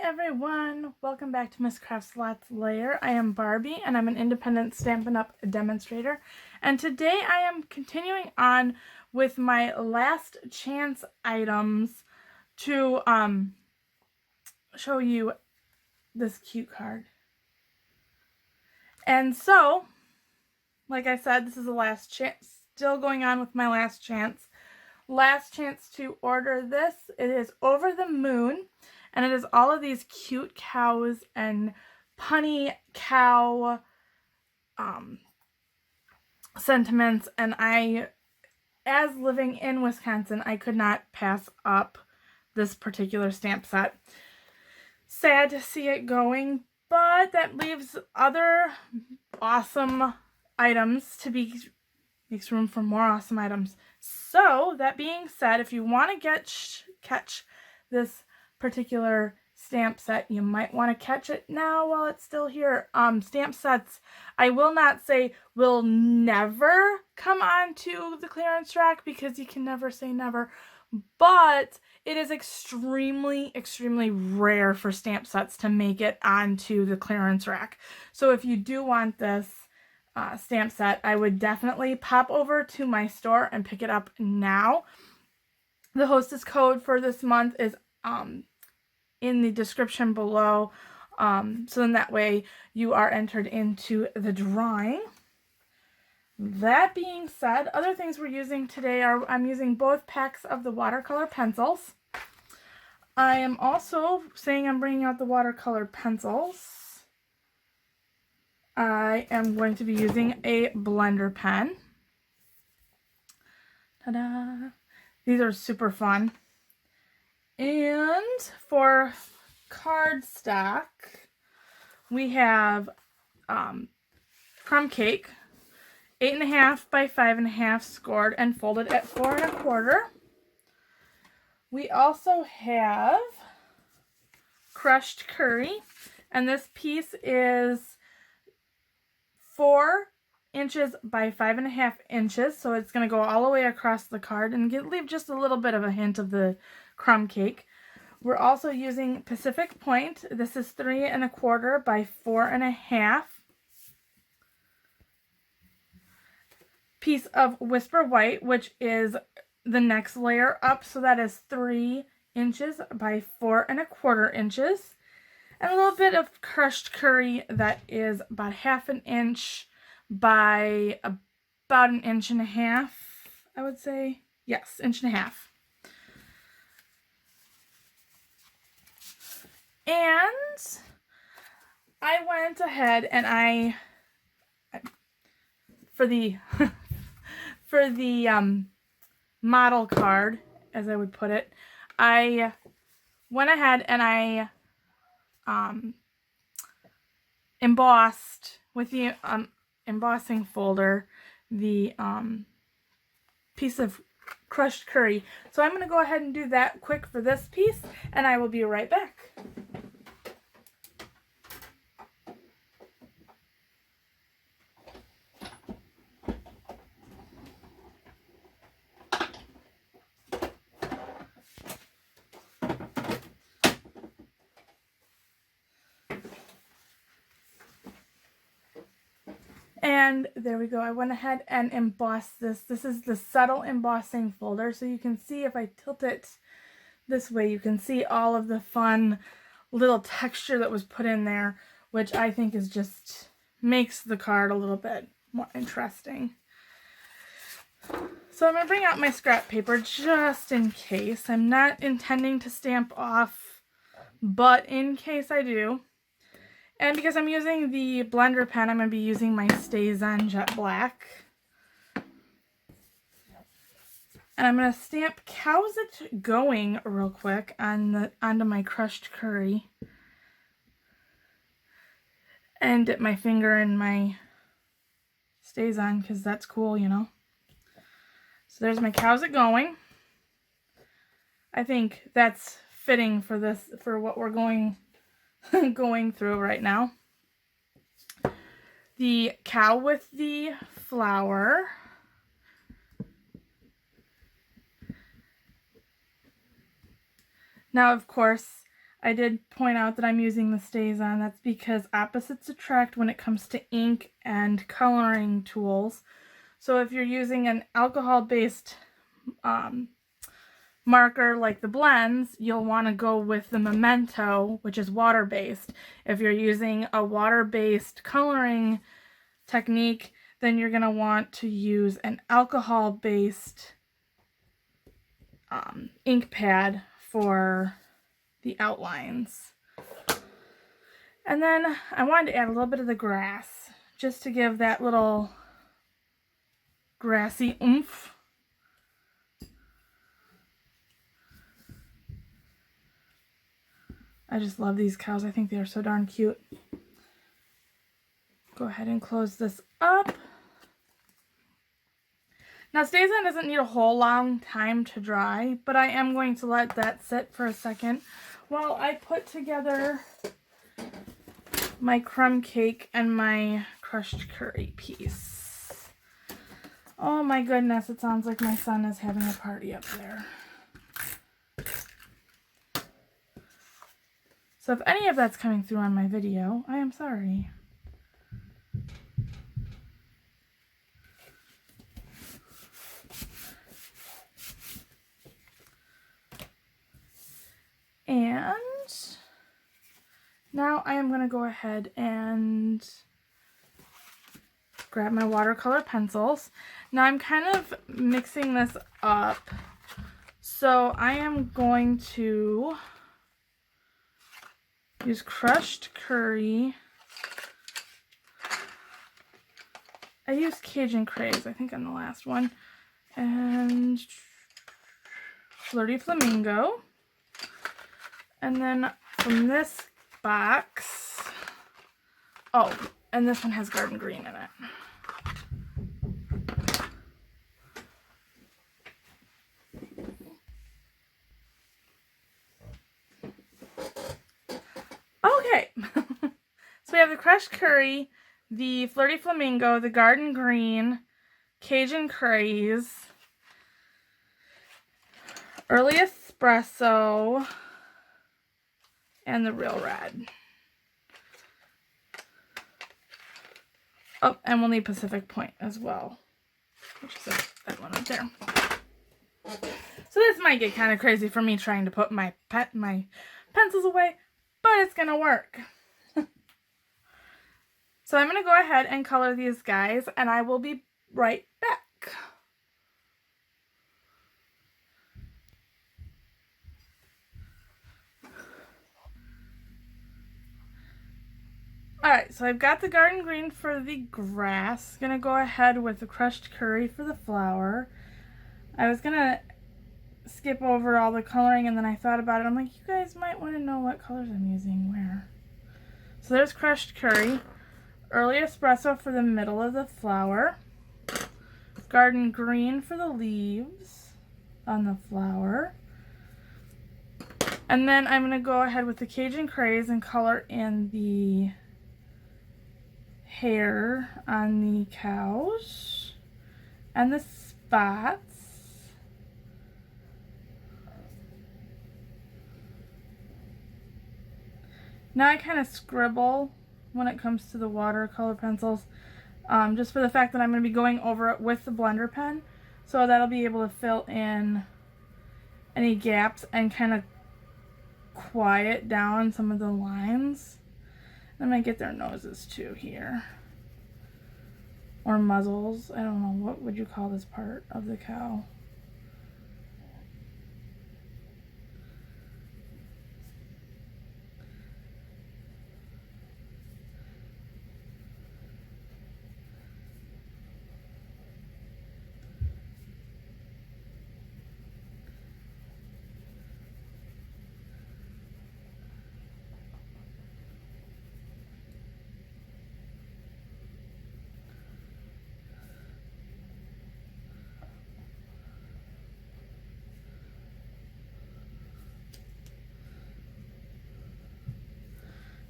everyone, welcome back to ms.craftsalots Lair. I am Barbie and I'm an independent Stampin' Up! Demonstrator, and today I am continuing on with my last chance items to show you this cute card. And so, like I said, this is the last chance, still going on with my last chance to order this. It is Over the Moon, and it is all of these cute cows and punny cow sentiments, and as living in Wisconsin, I could not pass up this particular stamp set. Sad to see it going, but that leaves other awesome items to be, makes room for more awesome items. So that being said, if you want to catch this particular stamp set, you might want to catch it now while it's still here. Stamp sets, I will not say will never come onto the clearance rack, because you can never say never, but it is extremely rare for stamp sets to make it onto the clearance rack. So if you do want this stamp set, I would definitely pop over to my store and pick it up now. The hostess code for this month is in the description below, so then that way you are entered into the drawing. That being said, other things we're using today are, I'm using both packs of the watercolor pencils. I am also saying I'm bringing out the watercolor pencils. I am going to be using a blender pen. Ta-da! These are super fun. And for cardstock, we have crumb cake, 8.5 by 5.5, scored and folded at 4 1/4. We also have crushed curry, and this piece is 4 inches by 5.5 inches, so it's going to go all the way across the card and leave just a little bit of a hint of the crumb cake. We're also using Pacific Point. This is 3 1/4 by 4.5. Piece of Whisper White, which is the next layer up, so that is 3 inches by 4 1/4 inches. And a little bit of crushed curry that is about 1/2 inch by about 1.5 inches, I would say. Yes, 1.5 inches. And I went ahead and for the for the model card, as I would put it, I went ahead and I embossed with the embossing folder the piece of crushed curry. So I'm going to go ahead and do that quick for this piece, and I will be right back. And there we go. I went ahead and embossed this. This is the subtle embossing folder. So you can see, if I tilt it this way, you can see all of the fun little texture that was put in there, which I think is just makes the card a little bit more interesting. So I'm going to bring out my scrap paper just in case. I'm not intending to stamp off, but in case I do. And because I'm using the blender pen, I'm going to be using my StazOn Jet Black. And I'm going to stamp How's It Going real quick onto my crushed curry. And dip my finger in my StazOn, because that's cool, you know. So there's my How's It Going. I think that's fitting for this, for what we're going through right now. The cow with the flower. Now, of course, I did point out that I'm using the StazOn. That's because opposites attract when it comes to ink and coloring tools. So if you're using an alcohol-based marker like the blends, you'll want to go with the Memento, which is water-based. If you're using a water-based coloring technique, then you're going to want to use an alcohol-based ink pad for the outlines. And then I wanted to add a little bit of the grass just to give that little grassy oomph. I just love these cows. I think they are so darn cute. Go ahead and close this up. Now, StazOn doesn't need a whole long time to dry, but I am going to let that sit for a second while I put together my crumb cake and my crushed curry piece. Oh my goodness, it sounds like my son is having a party up there. So if any of that's coming through on my video, I am sorry. And now I am going to go ahead and grab my watercolor pencils. Now I'm kind of mixing this up. So I am going to use crushed curry. I used Cajun Craze, I think, on the last one. And Flirty Flamingo. And then from this box, oh, and this one has Garden Green in it. Okay, so we have the crushed curry, the Flirty Flamingo, the Garden Green, Cajun Craze, Early Espresso, and the Real Red. Oh, and we'll need Pacific Point as well, which is that one right there. So this might get kind of crazy for me trying to put my pencils away, but it's gonna work. So I'm gonna go ahead and color these guys, and I will be right back. Alright, so I've got the Garden Green for the grass. Gonna go ahead with the crushed curry for the flower. I was gonna skip over all the coloring, and then I thought about it. I'm like, you guys might want to know what colors I'm using where. So there's crushed curry. Early Espresso for the middle of the flower. Garden Green for the leaves on the flower. And then I'm going to go ahead with the Cajun Craze and color in the hair on the cows and the spots. Now I kind of scribble when it comes to the watercolor pencils, just for the fact that I'm going to be going over it with the blender pen, so that'll be able to fill in any gaps and kind of quiet down some of the lines. I might get their noses too here, or muzzles. I don't know, what would you call this part of the cow?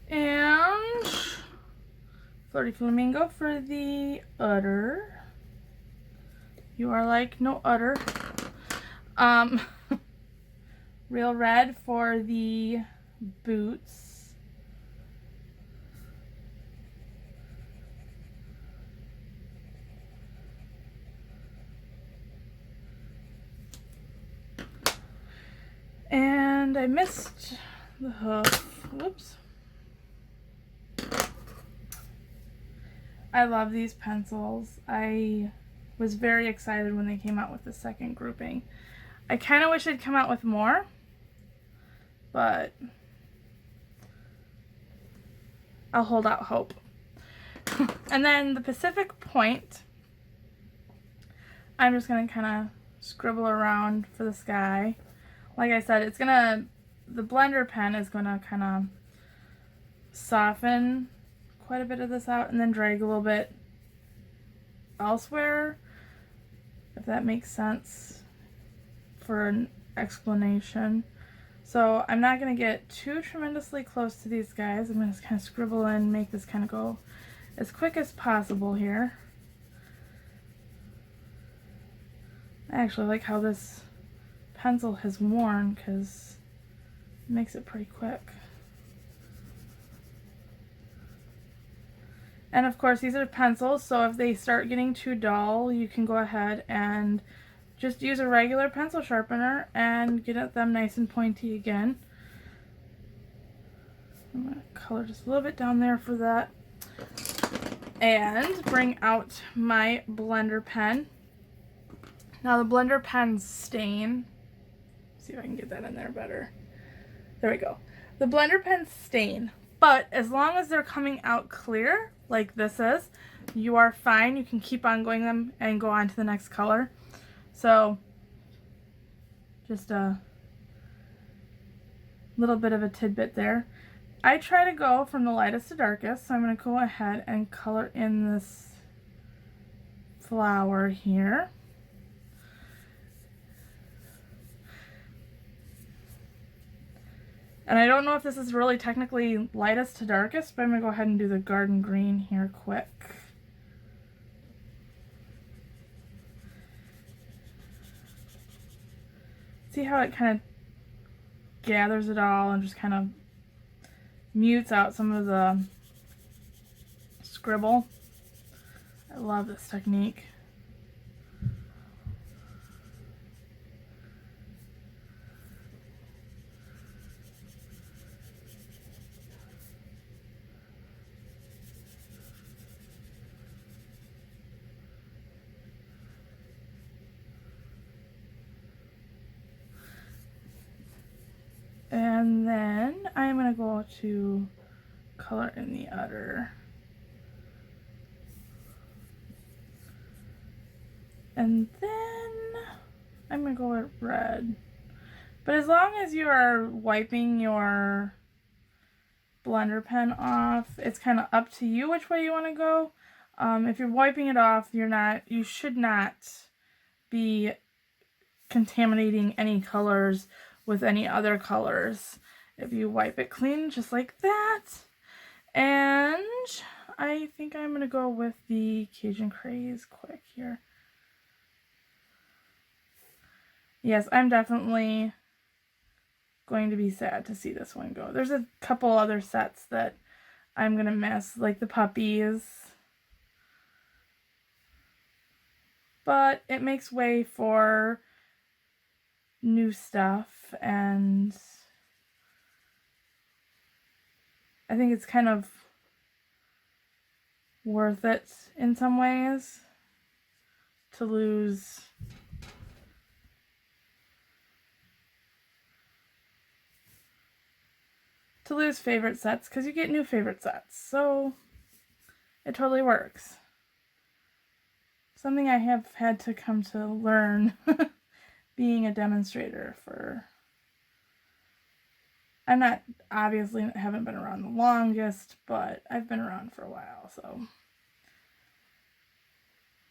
And Flirty Flamingo for the udder. You are like no udder. Real Red for the boots. And I missed the hoof. Whoops. I love these pencils. I was very excited when they came out with the second grouping. I kind of wish they'd come out with more, but I'll hold out hope. And then the Pacific Point, I'm just going to kind of scribble around for the sky. Like I said, the blender pen is going to kind of soften quite a bit of this out and then drag a little bit elsewhere, if that makes sense for an explanation. So I'm not going to get too tremendously close to these guys. I'm going to kind of scribble in, make this kind of go as quick as possible here. I actually like how this pencil has worn because it makes it pretty quick. And of course these are pencils, so if they start getting too dull, you can go ahead and just use a regular pencil sharpener and get them nice and pointy again. I'm going to color just a little bit down there for that. And bring out my blender pen. Now the blender pen stain, see if I can get that in there better. There we go. The blender pen stain, but as long as they're coming out clear, like this is, you are fine. You can keep on going them and go on to the next color. So just a little bit of a tidbit there. I try to go from the lightest to darkest, so I'm going to go ahead and color in this flower here. And I don't know if this is really technically lightest to darkest, but I'm going to go ahead and do the garden green here quick. See how it kind of gathers it all and just kind of mutes out some of the scribble. I love this technique. And then I'm going to go to color in the udder. And then I'm going to go with red. But as long as you are wiping your blender pen off, it's kind of up to you which way you want to go. If you're wiping it off, you should not be contaminating any colors with any other colors. If you wipe it clean just like that. And I think I'm going to go with the Cajun Craze quick here. Yes, I'm definitely going to be sad to see this one go. There's a couple other sets that I'm going to miss, like the puppies. But it makes way for new stuff, and I think it's kind of worth it in some ways to lose favorite sets, because you get new favorite sets, so it totally works. Something I have had to come to learn being a demonstrator for, I'm not, obviously haven't been around the longest, but I've been around for a while, so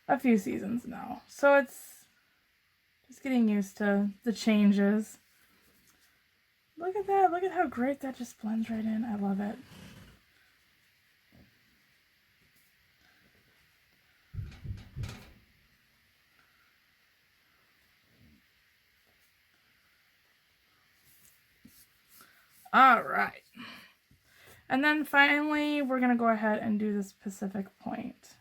a few seasons now. So it's just getting used to the changes. Look at that, look at how great that just blends right in. I love it. All right. And then finally, we're going to go ahead and do this Pacific point.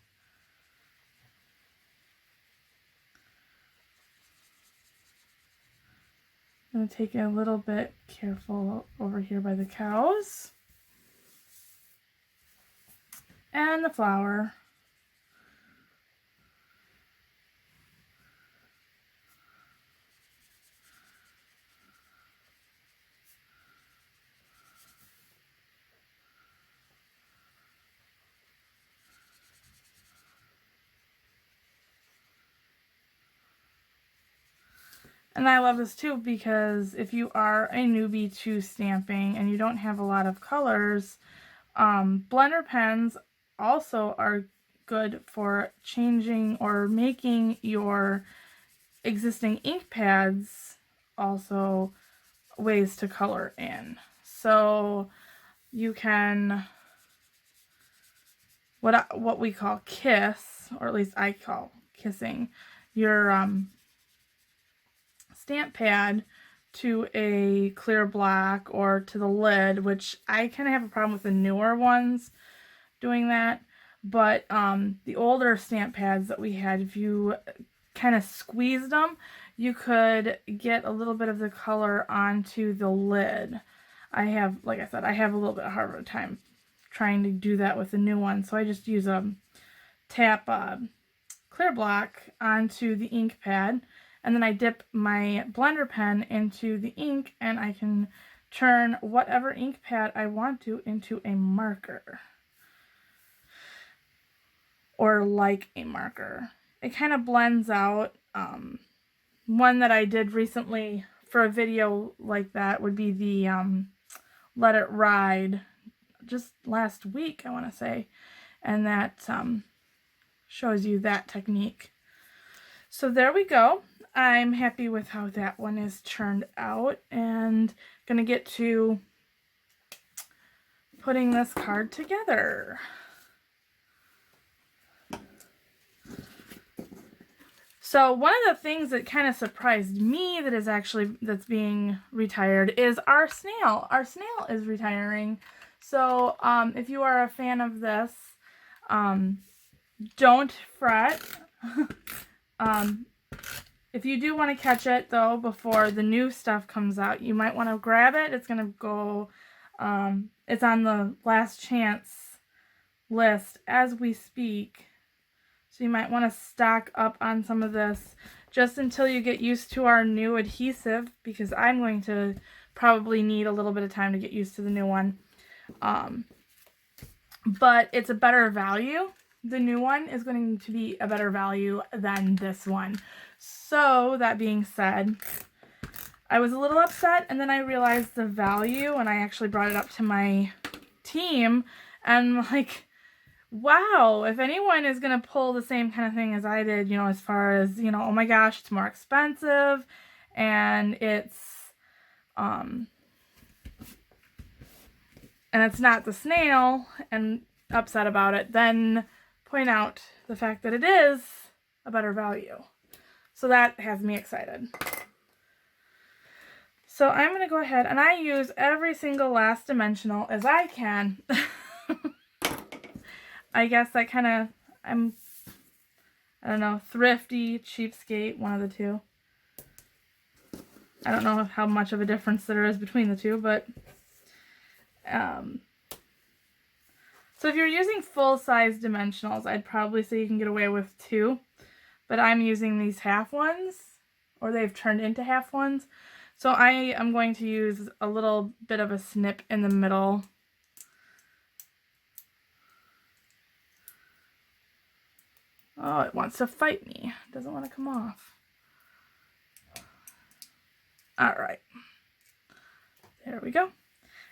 I'm going to take it a little bit careful over here by the cows. And the flower. And I love this too because if you are a newbie to stamping and you don't have a lot of colors, blender pens also are good for changing or making your existing ink pads also ways to color in. So you can, what we call kiss, or at least I call kissing, your stamp pad to a clear block or to the lid, which I kind of have a problem with the newer ones doing that. But the older stamp pads that we had, if you kind of squeezed them, you could get a little bit of the color onto the lid. I have, like I said, I have a little bit harder time trying to do that with the new one, so I just use a tap clear block onto the ink pad, and then I dip my blender pen into the ink, and I can turn whatever ink pad I want to into a marker. Or like a marker. It kind of blends out. One that I did recently for a video like that would be the Let It Ride, just last week, I want to say. And that shows you that technique. So there we go. I'm happy with how that one is turned out, and gonna get to putting this card together. So one of the things that kind of surprised me that's being retired is our snail. Our snail is retiring. So if you are a fan of this, don't fret. If you do want to catch it though before the new stuff comes out, you might want to grab it. It's gonna go. It's on the last chance list as we speak. So you might want to stock up on some of this just until you get used to our new adhesive, because I'm going to probably need a little bit of time to get used to the new one. But it's a better value. The new one is going to be a better value than this one. So that being said, I was a little upset, and then I realized the value, and I actually brought it up to my team, and like, wow, if anyone is going to pull the same kind of thing as I did, you know, as far as, you know, oh my gosh, it's more expensive, and it's not the snail, and upset about it, then point out the fact that it is a better value. So that has me excited. So I'm going to go ahead, and I use every single last dimensional as I can. I guess that kind of, I don't know, thrifty, cheapskate, one of the two. I don't know how much of a difference there is between the two, but so if you're using full-size dimensionals, I'd probably say you can get away with 2, but I'm using these half ones, or they've turned into half ones, so I am going to use a little bit of a snip in the middle. Oh, it wants to fight me. It doesn't want to come off. Alright. There we go.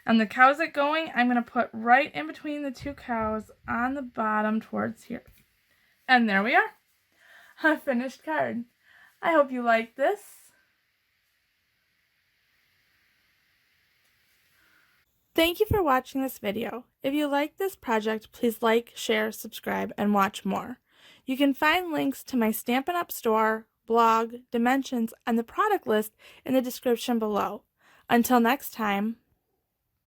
And the cows that going, I'm going to put right in between the 2 cows on the bottom towards here. And there we are. A finished card. I hope you like this. Thank you for watching this video. If you like this project, please like, share, subscribe, and watch more. You can find links to my Stampin' Up! Store, blog, dimensions, and the product list in the description below. Until next time.